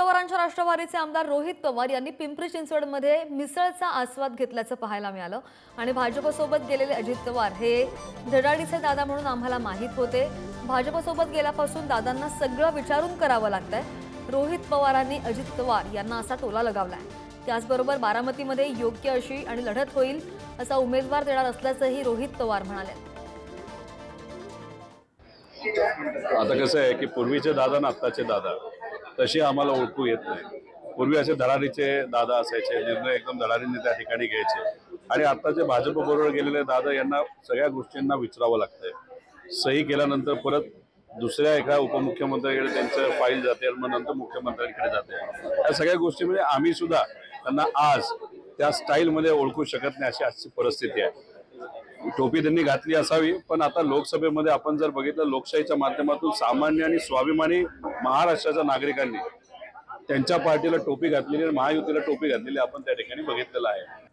पवारांच्या राष्ट्रवादीचे आमदार रोहित पवार यांनी पिंपरी चिंचवडमध्ये मिसळचा आस्वाद घेतल्याचं पाहायला मिळालं आणि भाजपसोबत गेलेले अजित पवार हे धडाडीचे दादा म्हणून आम्हाला माहीत होते। भाजपसोबत गेल्यापासून दादांना सगळं विचारून करावं लागतंय। रोहित पवारांनी अजित पवार यांना असा टोला लगावलाय। त्याचबरोबर बारामतीमध्ये योग्य अशी आणि लढत होईल असा उमेदवार देणार असल्याचंही रोहित पवार म्हणाले। आता कसं आहे की पूर्वीचे दादा आणि आत्ताचे दादा तशी आम्हाला ओळखू येत नाही। पूर्वी असे धडाडीचे दादा असायचे, निर्णय एकदम धडाडीने त्या ठिकाणी घ्यायचे आणि आत्ताचे भाजप बरोबर गेलेले दादा यांना सगळ्या गोष्टींना विचारावं लागतंय। सही केल्यानंतर परत दुसऱ्या एका उपमुख्यमंत्र्यांकडे त्यांचं फाईल जाते आणि मग नंतर मुख्यमंत्र्यांकडे जाते। या सगळ्या गोष्टीमध्ये आम्ही सुद्धा त्यांना आज त्या स्टाईलमध्ये ओळखू शकत नाही, अशी आजची परिस्थिती आहे। टोपी त्यांनी घातली असावी, पण आता लोकसभेमध्ये आपण जर बघितलं लोकशाहीच्या माध्यमातून सामान्य आणि स्वाभिमानी महाराष्ट्राच्या नागरिकांनी त्यांच्या पार्टीला टोपी घातलेली आणि महायुतीला टोपी घातलेली आपण त्या ठिकाणी बघितलेलं आहे।